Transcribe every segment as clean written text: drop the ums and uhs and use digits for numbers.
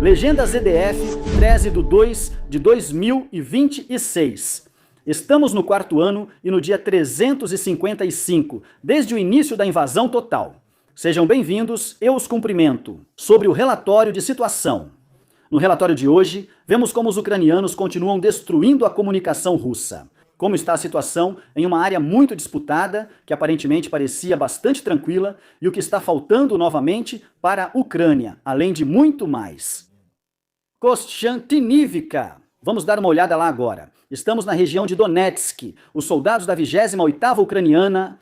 Legenda ZDF 13/2 de 2026. Estamos no quarto ano e no dia 355, desde o início da invasão total. Sejam bem-vindos, eu os cumprimento. Sobre o relatório de situação. No relatório de hoje, vemos como os ucranianos continuam destruindo a comunicação russa. Como está a situação em uma área muito disputada, que aparentemente parecia bastante tranquila, e o que está faltando novamente para a Ucrânia, além de muito mais. Kostiantynivka. Vamos dar uma olhada lá agora. Estamos na região de Donetsk. Os soldados da 28ª Ucraniana,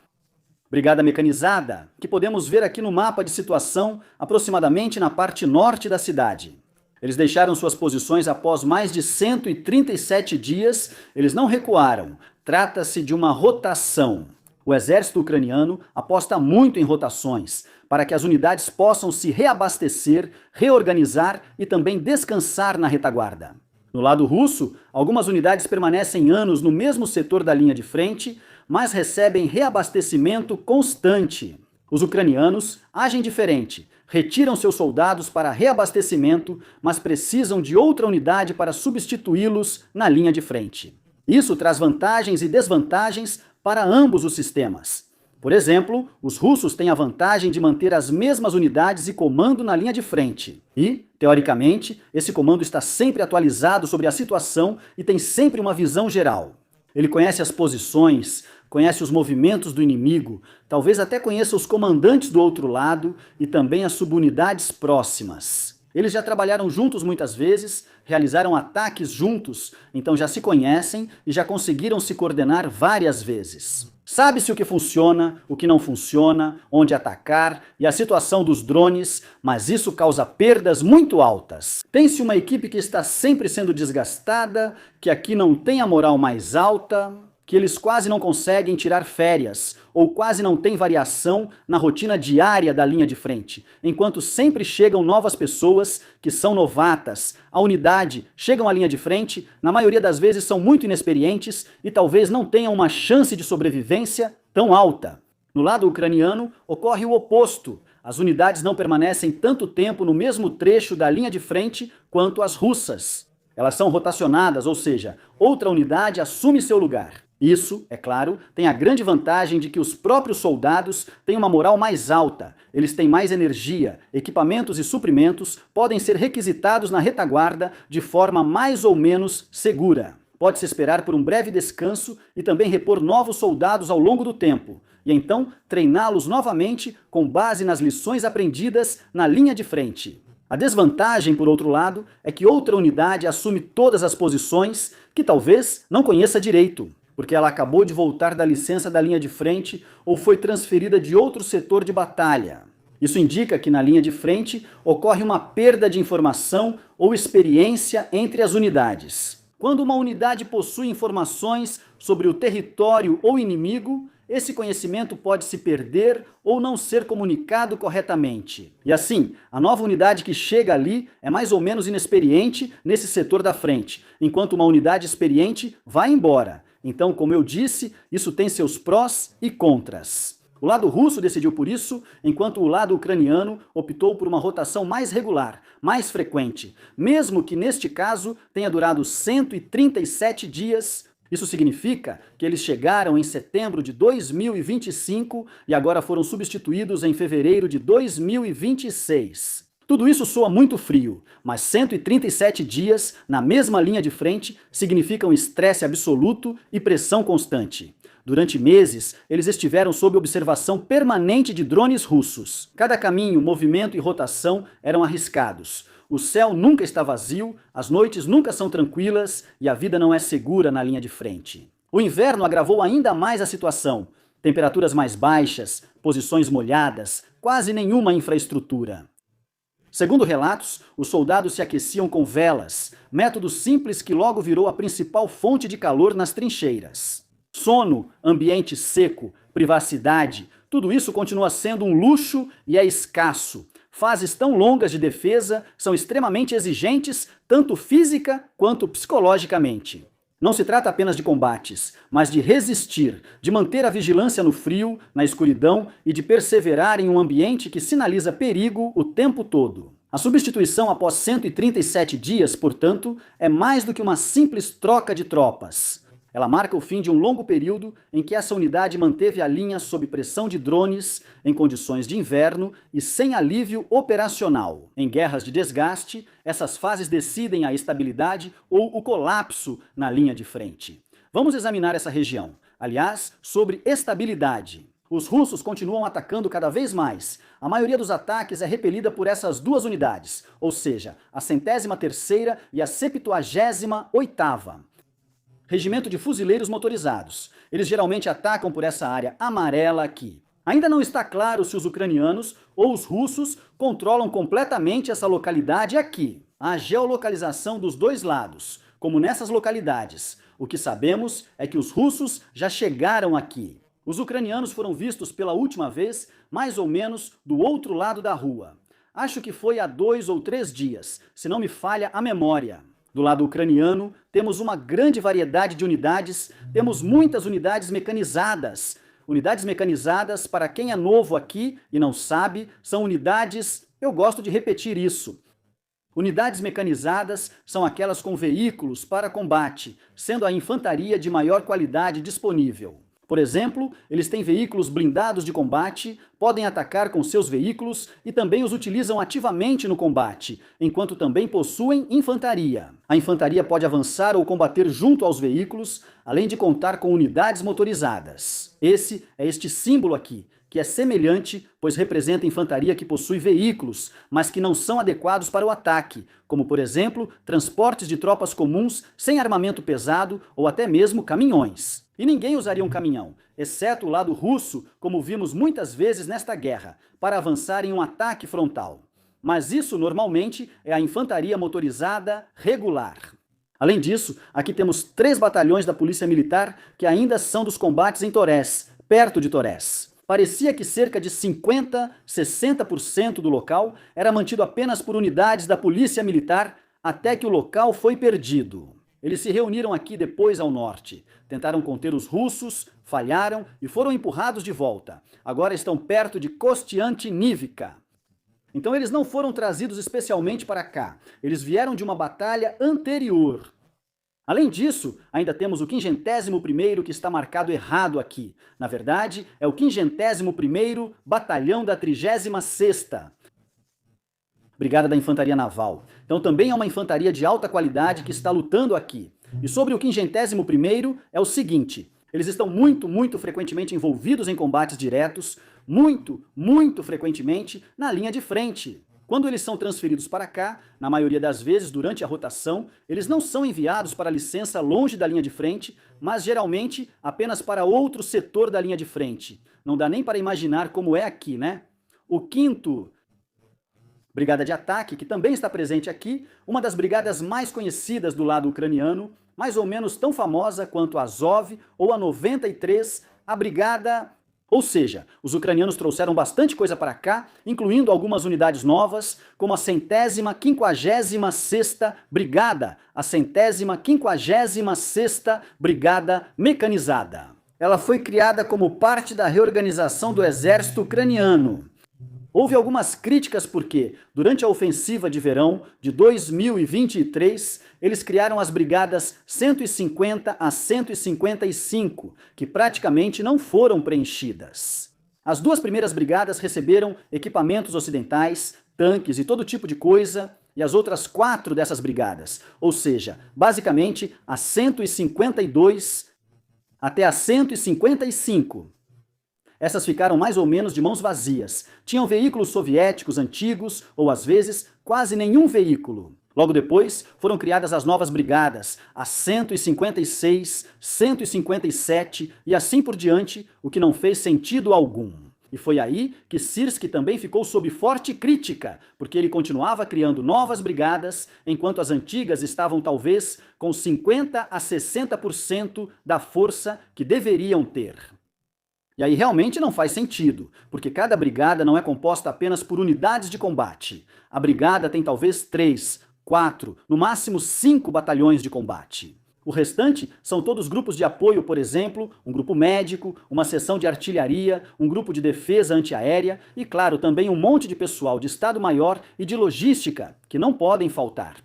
Brigada Mecanizada, que podemos ver aqui no mapa de situação, aproximadamente na parte norte da cidade. Eles deixaram suas posições após mais de 137 dias, eles não recuaram. Trata-se de uma rotação. O exército ucraniano aposta muito em rotações, para que as unidades possam se reabastecer, reorganizar e também descansar na retaguarda. No lado russo, algumas unidades permanecem anos no mesmo setor da linha de frente, mas recebem reabastecimento constante. Os ucranianos agem diferente, retiram seus soldados para reabastecimento, mas precisam de outra unidade para substituí-los na linha de frente. Isso traz vantagens e desvantagens para ambos os sistemas. Por exemplo, os russos têm a vantagem de manter as mesmas unidades e comando na linha de frente. E, teoricamente, esse comando está sempre atualizado sobre a situação e tem sempre uma visão geral. Ele conhece as posições, conhece os movimentos do inimigo, talvez até conheça os comandantes do outro lado e também as subunidades próximas. Eles já trabalharam juntos muitas vezes, realizaram ataques juntos, então já se conhecem e já conseguiram se coordenar várias vezes. Sabe-se o que funciona, o que não funciona, onde atacar e a situação dos drones, mas isso causa perdas muito altas. Tem-se uma equipe que está sempre sendo desgastada, que aqui não tem a moral mais alta, que eles quase não conseguem tirar férias, ou quase não tem variação na rotina diária da linha de frente, enquanto sempre chegam novas pessoas que são novatas. A unidade chegam à linha de frente, na maioria das vezes são muito inexperientes e talvez não tenham uma chance de sobrevivência tão alta. No lado ucraniano, ocorre o oposto. As unidades não permanecem tanto tempo no mesmo trecho da linha de frente quanto as russas. Elas são rotacionadas, ou seja, outra unidade assume seu lugar. Isso, é claro, tem a grande vantagem de que os próprios soldados têm uma moral mais alta, eles têm mais energia, equipamentos e suprimentos podem ser requisitados na retaguarda de forma mais ou menos segura. Pode-se esperar por um breve descanso e também repor novos soldados ao longo do tempo, e então treiná-los novamente com base nas lições aprendidas na linha de frente. A desvantagem, por outro lado, é que outra unidade assume todas as posições que talvez não conheça direito, porque ela acabou de voltar da licença da linha de frente ou foi transferida de outro setor de batalha. Isso indica que na linha de frente ocorre uma perda de informação ou experiência entre as unidades. Quando uma unidade possui informações sobre o território ou inimigo, esse conhecimento pode se perder ou não ser comunicado corretamente. E assim, a nova unidade que chega ali é mais ou menos inexperiente nesse setor da frente, enquanto uma unidade experiente vai embora. Então, como eu disse, isso tem seus prós e contras. O lado russo decidiu por isso, enquanto o lado ucraniano optou por uma rotação mais regular, mais frequente, mesmo que neste caso tenha durado 137 dias. Isso significa que eles chegaram em setembro de 2025 e agora foram substituídos em fevereiro de 2026. Tudo isso soa muito frio, mas 137 dias na mesma linha de frente significam estresse absoluto e pressão constante. Durante meses, eles estiveram sob observação permanente de drones russos. Cada caminho, movimento e rotação eram arriscados. O céu nunca está vazio, as noites nunca são tranquilas e a vida não é segura na linha de frente. O inverno agravou ainda mais a situação. Temperaturas mais baixas, posições molhadas, quase nenhuma infraestrutura. Segundo relatos, os soldados se aqueciam com velas, método simples que logo virou a principal fonte de calor nas trincheiras. Sono, ambiente seco, privacidade, tudo isso continua sendo um luxo e é escasso. Fases tão longas de defesa são extremamente exigentes, tanto física quanto psicologicamente. Não se trata apenas de combates, mas de resistir, de manter a vigilância no frio, na escuridão e de perseverar em um ambiente que sinaliza perigo o tempo todo. A substituição após 137 dias, portanto, é mais do que uma simples troca de tropas. Ela marca o fim de um longo período em que essa unidade manteve a linha sob pressão de drones, em condições de inverno e sem alívio operacional. Em guerras de desgaste, essas fases decidem a estabilidade ou o colapso na linha de frente. Vamos examinar essa região. Aliás, sobre estabilidade. Os russos continuam atacando cada vez mais. A maioria dos ataques é repelida por essas duas unidades, ou seja, a 103ª e a 78ª. Regimento de fuzileiros motorizados. Eles geralmente atacam por essa área amarela aqui. Ainda não está claro se os ucranianos ou os russos controlam completamente essa localidade aqui. A geolocalização dos dois lados, como nessas localidades. O que sabemos é que os russos já chegaram aqui. Os ucranianos foram vistos pela última vez, mais ou menos, do outro lado da rua. Acho que foi há 2 ou 3 dias, se não me falha a memória. Do lado ucraniano, temos uma grande variedade de unidades, temos muitas unidades mecanizadas. Unidades mecanizadas, para quem é novo aqui e não sabe, são unidades, eu gosto de repetir isso. Unidades mecanizadas são aquelas com veículos para combate, sendo a infantaria de maior qualidade disponível. Por exemplo, eles têm veículos blindados de combate, podem atacar com seus veículos e também os utilizam ativamente no combate, enquanto também possuem infantaria. A infantaria pode avançar ou combater junto aos veículos, além de contar com unidades motorizadas. Esse é este símbolo aqui, que é semelhante, pois representa infantaria que possui veículos, mas que não são adequados para o ataque, como, por exemplo, transportes de tropas comuns sem armamento pesado ou até mesmo caminhões. E ninguém usaria um caminhão, exceto o lado russo, como vimos muitas vezes nesta guerra, para avançar em um ataque frontal. Mas isso, normalmente, é a infantaria motorizada regular. Além disso, aqui temos 3 batalhões da Polícia Militar que ainda são dos combates em Torres, perto de Torres. Parecia que cerca de 50, 60% do local era mantido apenas por unidades da Polícia Militar até que o local foi perdido. Eles se reuniram aqui depois ao norte. Tentaram conter os russos, falharam e foram empurrados de volta. Agora estão perto de Kostiantynivka. Então eles não foram trazidos especialmente para cá. Eles vieram de uma batalha anterior. Além disso, ainda temos o 51º que está marcado errado aqui. Na verdade, é o 51º Batalhão da 36ª. Brigada da Infantaria Naval. Então também é uma infantaria de alta qualidade que está lutando aqui. E sobre o 51º é o seguinte: eles estão muito frequentemente envolvidos em combates diretos, muito frequentemente na linha de frente. Quando eles são transferidos para cá, na maioria das vezes durante a rotação, eles não são enviados para licença longe da linha de frente, mas geralmente apenas para outro setor da linha de frente. Não dá nem para imaginar como é aqui, né? O 5º Brigada de Ataque, que também está presente aqui, uma das brigadas mais conhecidas do lado ucraniano, mais ou menos tão famosa quanto a Azov ou a 93, a brigada... Ou seja, os ucranianos trouxeram bastante coisa para cá, incluindo algumas unidades novas, como a 156ª Brigada, a 156ª Brigada Mecanizada. Ela foi criada como parte da reorganização do exército ucraniano. Houve algumas críticas porque, durante a ofensiva de verão de 2023, eles criaram as brigadas 150 a 155, que praticamente não foram preenchidas. As 2 primeiras brigadas receberam equipamentos ocidentais, tanques e todo tipo de coisa, e as outras 4 dessas brigadas, ou seja, basicamente a 152 até a 155. Essas ficaram mais ou menos de mãos vazias. Tinham veículos soviéticos antigos, ou às vezes, quase nenhum veículo. Logo depois, foram criadas as novas brigadas, as 156, 157 e assim por diante, o que não fez sentido algum. E foi aí que Syrskyi também ficou sob forte crítica, porque ele continuava criando novas brigadas, enquanto as antigas estavam talvez com 50 a 60% da força que deveriam ter. E aí realmente não faz sentido, porque cada brigada não é composta apenas por unidades de combate. A brigada tem talvez 3, 4, no máximo 5 batalhões de combate. O restante são todos grupos de apoio, por exemplo, um grupo médico, uma seção de artilharia, um grupo de defesa antiaérea e, claro, também um monte de pessoal de Estado-Maior e de logística, que não podem faltar.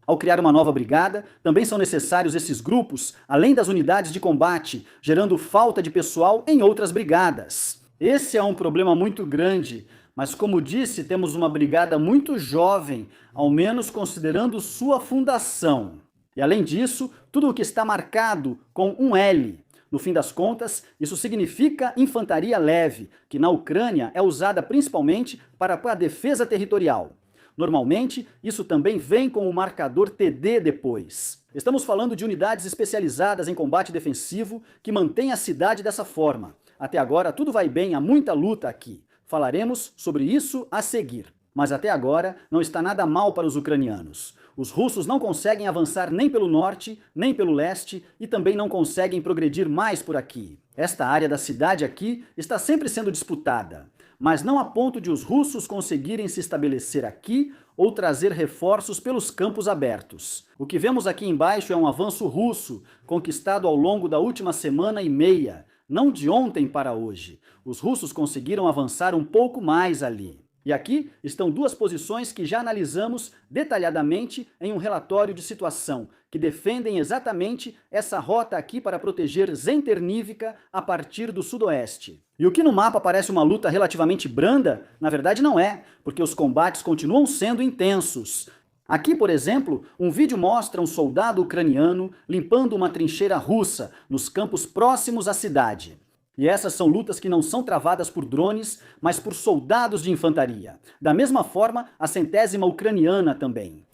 Ao criar uma nova brigada, também são necessários esses grupos, além das unidades de combate, gerando falta de pessoal em outras brigadas. Esse é um problema muito grande, mas como disse, temos uma brigada muito jovem, ao menos considerando sua fundação. E além disso, tudo o que está marcado com um L. No fim das contas, isso significa infantaria leve, que na Ucrânia é usada principalmente para a defesa territorial. Normalmente, isso também vem com o marcador TD depois. Estamos falando de unidades especializadas em combate defensivo que mantêm a cidade dessa forma. Até agora tudo vai bem, há muita luta aqui. Falaremos sobre isso a seguir. Mas até agora não está nada mal para os ucranianos. Os russos não conseguem avançar nem pelo norte, nem pelo leste e também não conseguem progredir mais por aqui. Esta área da cidade aqui está sempre sendo disputada, mas não a ponto de os russos conseguirem se estabelecer aqui ou trazer reforços pelos campos abertos. O que vemos aqui embaixo é um avanço russo, conquistado ao longo da última semana e meia, não de ontem para hoje. Os russos conseguiram avançar um pouco mais ali. E aqui estão duas posições que já analisamos detalhadamente em um relatório de situação, que defendem exatamente essa rota aqui para proteger Zenternivka a partir do sudoeste. E o que no mapa parece uma luta relativamente branda, na verdade não é, porque os combates continuam sendo intensos. Aqui, por exemplo, um vídeo mostra um soldado ucraniano limpando uma trincheira russa nos campos próximos à cidade. E essas são lutas que não são travadas por drones, mas por soldados de infantaria. Da mesma forma, a 100ª ucraniana também.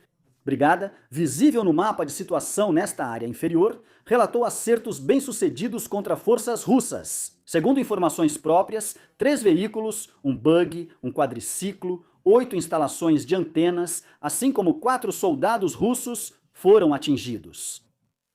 Brigada, visível no mapa de situação nesta área inferior, relatou acertos bem-sucedidos contra forças russas. Segundo informações próprias, 3 veículos, um bug, um quadriciclo, 8 instalações de antenas, assim como 4 soldados russos foram atingidos.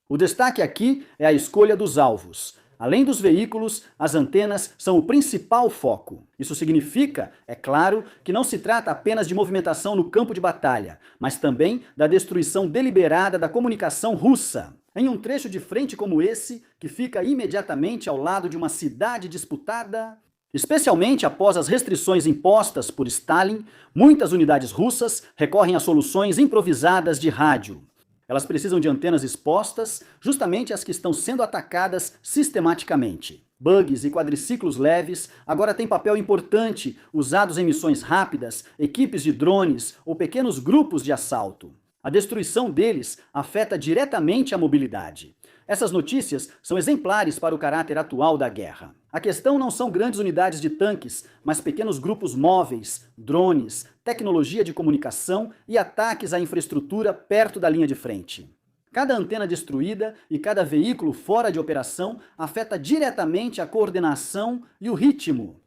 O destaque aqui é a escolha dos alvos. Além dos veículos, as antenas são o principal foco. Isso significa, é claro, que não se trata apenas de movimentação no campo de batalha, mas também da destruição deliberada da comunicação russa. Em um trecho de frente como esse, que fica imediatamente ao lado de uma cidade disputada, especialmente após as restrições impostas por Stalin, muitas unidades russas recorrem a soluções improvisadas de rádio. Elas precisam de antenas expostas, justamente as que estão sendo atacadas sistematicamente. Bugs e quadriciclos leves agora têm papel importante, usados em missões rápidas, equipes de drones ou pequenos grupos de assalto. A destruição deles afeta diretamente a mobilidade. Essas notícias são exemplares para o caráter atual da guerra. A questão não são grandes unidades de tanques, mas pequenos grupos móveis, drones, tecnologia de comunicação e ataques à infraestrutura perto da linha de frente. Cada antena destruída e cada veículo fora de operação afeta diretamente a coordenação e o ritmo.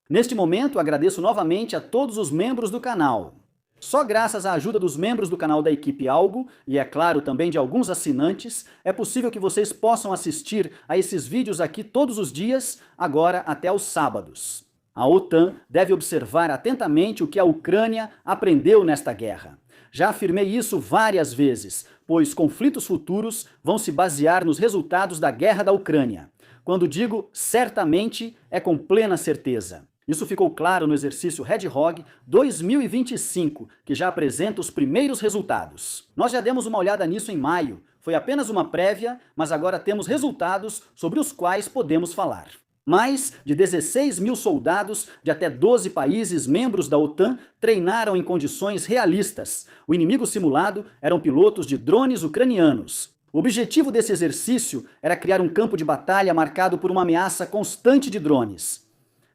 Neste momento, agradeço novamente a todos os membros do canal. Só graças à ajuda dos membros do canal da equipe Algo, e é claro também de alguns assinantes, é possível que vocês possam assistir a esses vídeos aqui todos os dias, agora até os sábados. A OTAN deve observar atentamente o que a Ucrânia aprendeu nesta guerra. Já afirmei isso várias vezes, pois conflitos futuros vão se basear nos resultados da guerra da Ucrânia. Quando digo certamente, é com plena certeza. Isso ficou claro no exercício Hedgehog 2025, que já apresenta os primeiros resultados. Nós já demos uma olhada nisso em maio. Foi apenas uma prévia, mas agora temos resultados sobre os quais podemos falar. Mais de 16 mil soldados de até 12 países membros da OTAN treinaram em condições realistas. O inimigo simulado eram pilotos de drones ucranianos. O objetivo desse exercício era criar um campo de batalha marcado por uma ameaça constante de drones.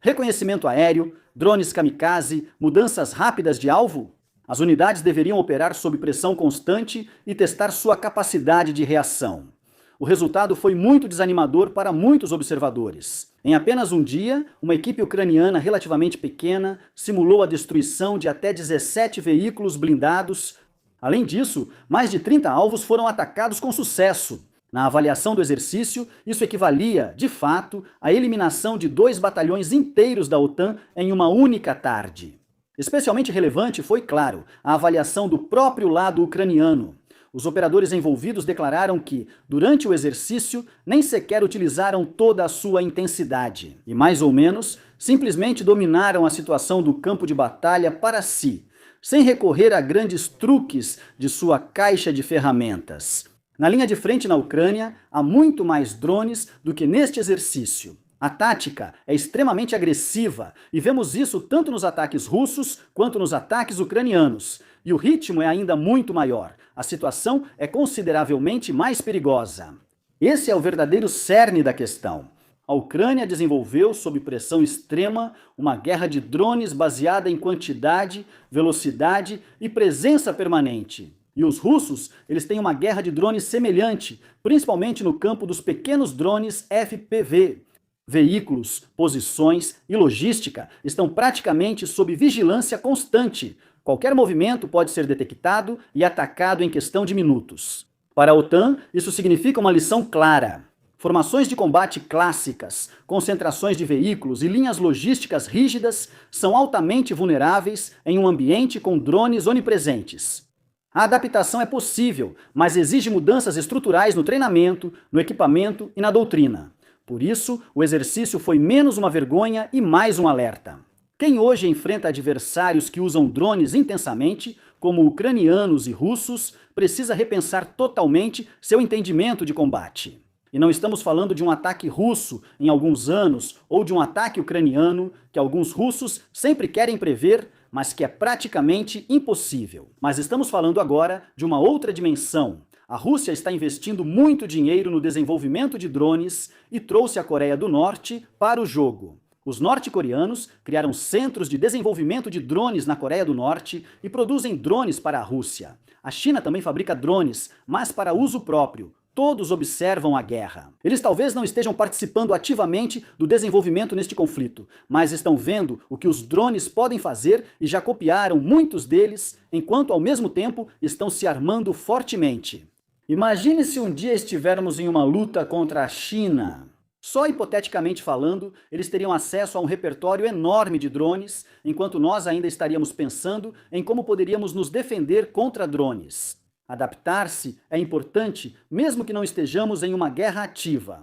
Reconhecimento aéreo, drones kamikaze, mudanças rápidas de alvo? As unidades deveriam operar sob pressão constante e testar sua capacidade de reação. O resultado foi muito desanimador para muitos observadores. Em apenas um dia, uma equipe ucraniana relativamente pequena simulou a destruição de até 17 veículos blindados. Além disso, mais de 30 alvos foram atacados com sucesso. Na avaliação do exercício, isso equivalia, de fato, à eliminação de 2 batalhões inteiros da OTAN em uma única tarde. Especialmente relevante foi, claro, a avaliação do próprio lado ucraniano. Os operadores envolvidos declararam que, durante o exercício, nem sequer utilizaram toda a sua intensidade e, mais ou menos, simplesmente dominaram a situação do campo de batalha para si, sem recorrer a grandes truques de sua caixa de ferramentas. Na linha de frente na Ucrânia, há muito mais drones do que neste exercício. A tática é extremamente agressiva e vemos isso tanto nos ataques russos quanto nos ataques ucranianos. E o ritmo é ainda muito maior. A situação é consideravelmente mais perigosa. Esse é o verdadeiro cerne da questão. A Ucrânia desenvolveu, sob pressão extrema, uma guerra de drones baseada em quantidade, velocidade e presença permanente. E os russos, eles têm uma guerra de drones semelhante, principalmente no campo dos pequenos drones FPV. Veículos, posições e logística estão praticamente sob vigilância constante. Qualquer movimento pode ser detectado e atacado em questão de minutos. Para a OTAN, isso significa uma lição clara. Formações de combate clássicas, concentrações de veículos e linhas logísticas rígidas são altamente vulneráveis em um ambiente com drones onipresentes. A adaptação é possível, mas exige mudanças estruturais no treinamento, no equipamento e na doutrina. Por isso, o exercício foi menos uma vergonha e mais um alerta. Quem hoje enfrenta adversários que usam drones intensamente, como ucranianos e russos, precisa repensar totalmente seu entendimento de combate. E não estamos falando de um ataque russo em alguns anos ou de um ataque ucraniano que alguns russos sempre querem prever, mas que é praticamente impossível. Mas estamos falando agora de uma outra dimensão. A Rússia está investindo muito dinheiro no desenvolvimento de drones e trouxe a Coreia do Norte para o jogo. Os norte-coreanos criaram centros de desenvolvimento de drones na Coreia do Norte e produzem drones para a Rússia. A China também fabrica drones, mas para uso próprio. Todos observam a guerra. Eles talvez não estejam participando ativamente do desenvolvimento neste conflito, mas estão vendo o que os drones podem fazer e já copiaram muitos deles, enquanto ao mesmo tempo estão se armando fortemente. Imagine se um dia estivermos em uma luta contra a China. Só hipoteticamente falando, eles teriam acesso a um repertório enorme de drones, enquanto nós ainda estaríamos pensando em como poderíamos nos defender contra drones. Adaptar-se é importante, mesmo que não estejamos em uma guerra ativa.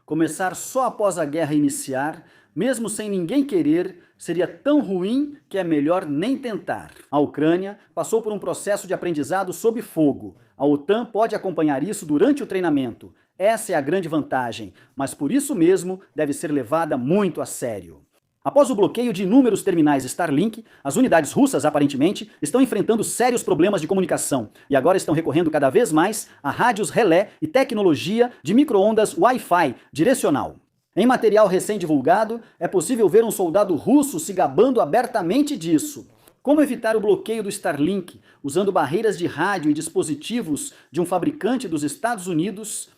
Começar só após a guerra iniciar, mesmo sem ninguém querer, seria tão ruim que é melhor nem tentar. A Ucrânia passou por um processo de aprendizado sob fogo. A OTAN pode acompanhar isso durante o treinamento. Essa é a grande vantagem, mas por isso mesmo deve ser levada muito a sério. Após o bloqueio de inúmeros terminais Starlink, as unidades russas, aparentemente, estão enfrentando sérios problemas de comunicação e agora estão recorrendo cada vez mais a rádios relé e tecnologia de micro-ondas Wi-Fi direcional. Em material recém-divulgado, é possível ver um soldado russo se gabando abertamente disso. Como evitar o bloqueio do Starlink usando barreiras de rádio e dispositivos de um fabricante dos Estados Unidos?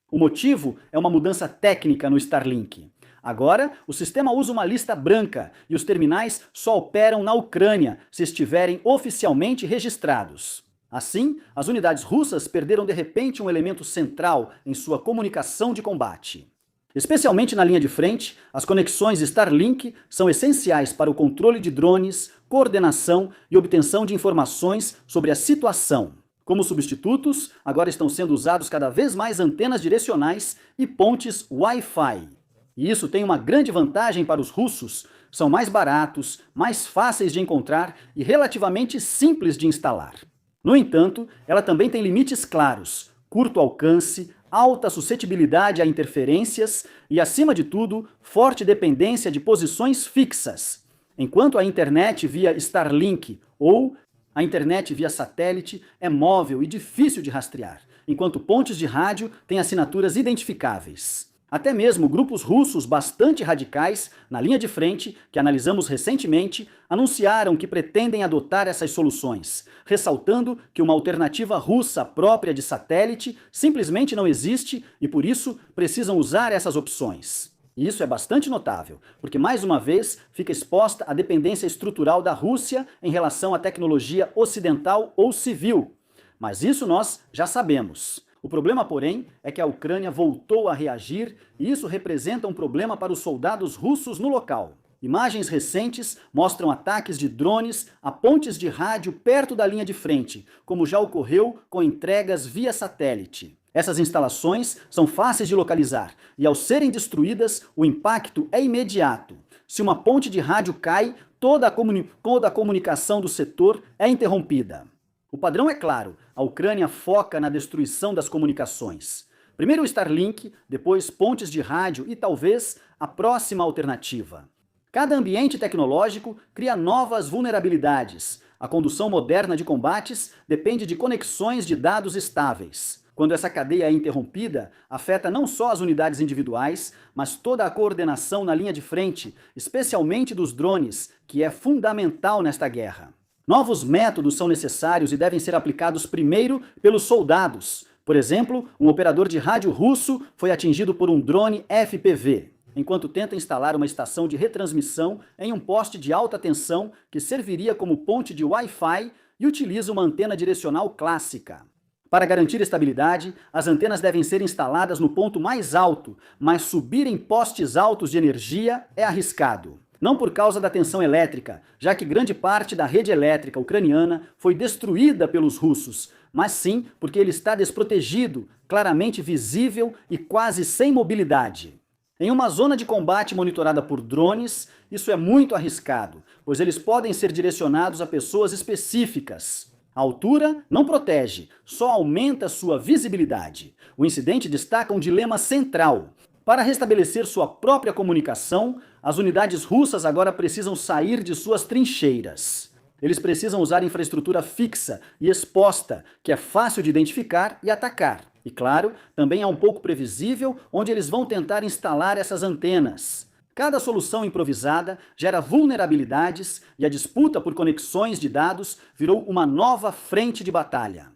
O motivo é uma mudança técnica no Starlink. Agora, o sistema usa uma lista branca e os terminais só operam na Ucrânia se estiverem oficialmente registrados. Assim, as unidades russas perderam de repente um elemento central em sua comunicação de combate. Especialmente na linha de frente, as conexões Starlink são essenciais para o controle de drones, coordenação e obtenção de informações sobre a situação. Como substitutos, agora estão sendo usados cada vez mais antenas direcionais e pontes Wi-Fi. E isso tem uma grande vantagem para os russos, são mais baratos, mais fáceis de encontrar e relativamente simples de instalar. No entanto, ela também tem limites claros, curto alcance, alta suscetibilidade a interferências e, acima de tudo, forte dependência de posições fixas. Enquanto a internet via Starlink ou a internet via satélite é móvel e difícil de rastrear, enquanto pontes de rádio têm assinaturas identificáveis. Até mesmo grupos russos bastante radicais, na linha de frente, que analisamos recentemente, anunciaram que pretendem adotar essas soluções, ressaltando que uma alternativa russa própria de satélite simplesmente não existe e, por isso, precisam usar essas opções. E isso é bastante notável, porque mais uma vez fica exposta a dependência estrutural da Rússia em relação à tecnologia ocidental ou civil. Mas isso nós já sabemos. O problema, porém, é que a Ucrânia voltou a reagir e isso representa um problema para os soldados russos no local. Imagens recentes mostram ataques de drones a pontes de rádio perto da linha de frente, como já ocorreu com entregas via satélite. Essas instalações são fáceis de localizar e, ao serem destruídas, o impacto é imediato. Se uma ponte de rádio cai, toda a comunicação do setor é interrompida. O padrão é claro, a Ucrânia foca na destruição das comunicações. Primeiro o Starlink, depois pontes de rádio e talvez a próxima alternativa. Cada ambiente tecnológico cria novas vulnerabilidades. A condução moderna de combates depende de conexões de dados estáveis. Quando essa cadeia é interrompida, afeta não só as unidades individuais, mas toda a coordenação na linha de frente, especialmente dos drones, que é fundamental nesta guerra. Novos métodos são necessários e devem ser aplicados primeiro pelos soldados. Por exemplo, um operador de rádio russo foi atingido por um drone FPV, enquanto tenta instalar uma estação de retransmissão em um poste de alta tensão que serviria como ponte de Wi-Fi e utiliza uma antena direcional clássica. Para garantir estabilidade, as antenas devem ser instaladas no ponto mais alto, mas subir em postes altos de energia é arriscado. Não por causa da tensão elétrica, já que grande parte da rede elétrica ucraniana foi destruída pelos russos, mas sim porque ele está desprotegido, claramente visível e quase sem mobilidade. Em uma zona de combate monitorada por drones, isso é muito arriscado, pois eles podem ser direcionados a pessoas específicas. A altura não protege, só aumenta sua visibilidade. O incidente destaca um dilema central. Para restabelecer sua própria comunicação, as unidades russas agora precisam sair de suas trincheiras. Eles precisam usar infraestrutura fixa e exposta, que é fácil de identificar e atacar. E claro, também é um pouco previsível onde eles vão tentar instalar essas antenas. Cada solução improvisada gera vulnerabilidades e a disputa por conexões de dados virou uma nova frente de batalha.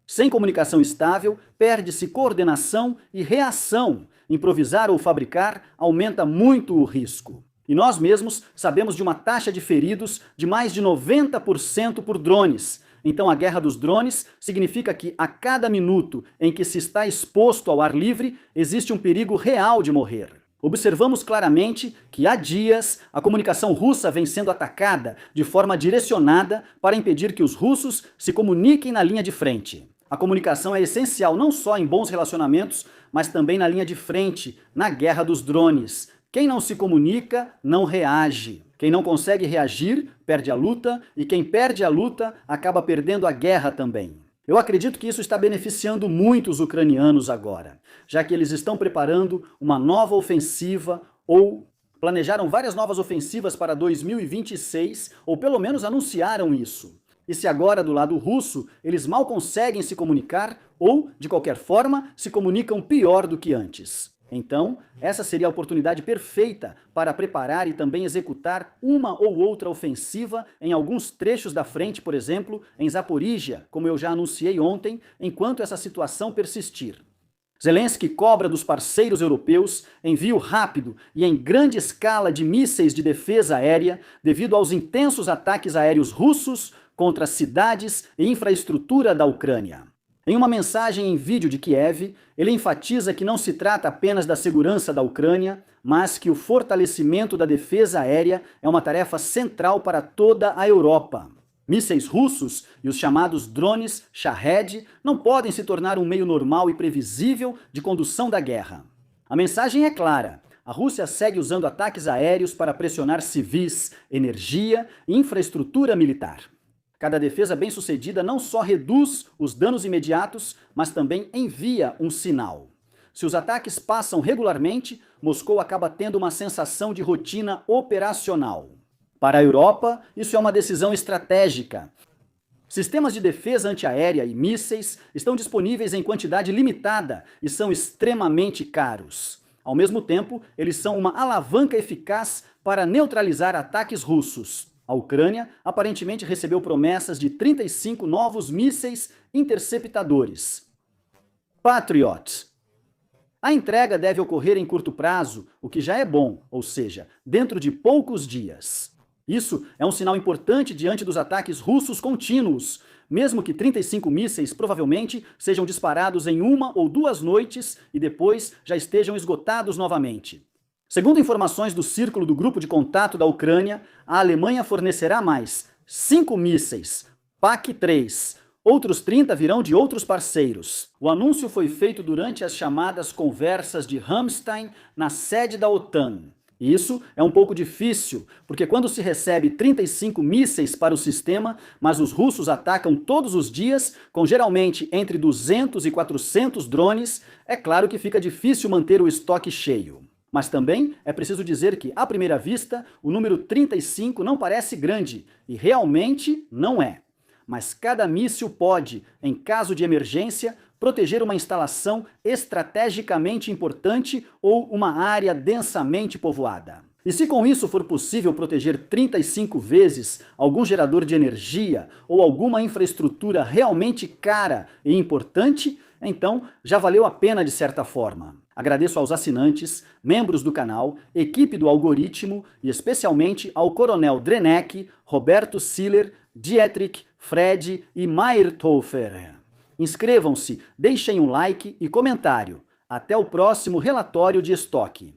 Sem comunicação estável, perde-se coordenação e reação. Improvisar ou fabricar aumenta muito o risco. E nós mesmos sabemos de uma taxa de feridos de mais de 90% por drones. Então a guerra dos drones significa que a cada minuto em que se está exposto ao ar livre, existe um perigo real de morrer. Observamos claramente que há dias a comunicação russa vem sendo atacada de forma direcionada para impedir que os russos se comuniquem na linha de frente. A comunicação é essencial não só em bons relacionamentos, mas também na linha de frente, na guerra dos drones. Quem não se comunica, não reage. Quem não consegue reagir, perde a luta, e quem perde a luta, acaba perdendo a guerra também. Eu acredito que isso está beneficiando muito os ucranianos agora, já que eles estão preparando uma nova ofensiva ou planejaram várias novas ofensivas para 2026, ou pelo menos anunciaram isso. E se agora, do lado russo, eles mal conseguem se comunicar ou, de qualquer forma, se comunicam pior do que antes. Então, essa seria a oportunidade perfeita para preparar e também executar uma ou outra ofensiva em alguns trechos da frente, por exemplo, em Zaporíjia, como eu já anunciei ontem, enquanto essa situação persistir. Zelensky cobra dos parceiros europeus envio rápido e em grande escala de mísseis de defesa aérea devido aos intensos ataques aéreos russos contra cidades e infraestrutura da Ucrânia. Em uma mensagem em vídeo de Kiev, ele enfatiza que não se trata apenas da segurança da Ucrânia, mas que o fortalecimento da defesa aérea é uma tarefa central para toda a Europa. Mísseis russos e os chamados drones Shahed não podem se tornar um meio normal e previsível de condução da guerra. A mensagem é clara. A Rússia segue usando ataques aéreos para pressionar civis, energia e infraestrutura militar. Cada defesa bem-sucedida não só reduz os danos imediatos, mas também envia um sinal. Se os ataques passam regularmente, Moscou acaba tendo uma sensação de rotina operacional. Para a Europa, isso é uma decisão estratégica. Sistemas de defesa antiaérea e mísseis estão disponíveis em quantidade limitada e são extremamente caros. Ao mesmo tempo, eles são uma alavanca eficaz para neutralizar ataques russos. A Ucrânia aparentemente recebeu promessas de 35 novos mísseis interceptadores. Patriot. A entrega deve ocorrer em curto prazo, o que já é bom, ou seja, dentro de poucos dias. Isso é um sinal importante diante dos ataques russos contínuos, mesmo que 35 mísseis provavelmente sejam disparados em 1 ou 2 noites e depois já estejam esgotados novamente. Segundo informações do Círculo do Grupo de Contato da Ucrânia, a Alemanha fornecerá mais 5 mísseis PAC-3. Outros 30 virão de outros parceiros. O anúncio foi feito durante as chamadas conversas de Ramstein na sede da OTAN. Isso é um pouco difícil, porque quando se recebe 35 mísseis para o sistema, mas os russos atacam todos os dias, com geralmente entre 200 e 400 drones, é claro que fica difícil manter o estoque cheio. Mas também é preciso dizer que, à primeira vista, o número 35 não parece grande, e realmente não é. Mas cada míssil pode, em caso de emergência, proteger uma instalação estrategicamente importante ou uma área densamente povoada. E se com isso for possível proteger 35 vezes algum gerador de energia ou alguma infraestrutura realmente cara e importante, então já valeu a pena de certa forma. Agradeço aos assinantes, membros do canal, equipe do algoritmo e especialmente ao Coronel Dreneck, Roberto Siller, Dietrich, Fred e Mayr-Thofer. Inscrevam-se, deixem um like e comentário. Até o próximo relatório de estoque.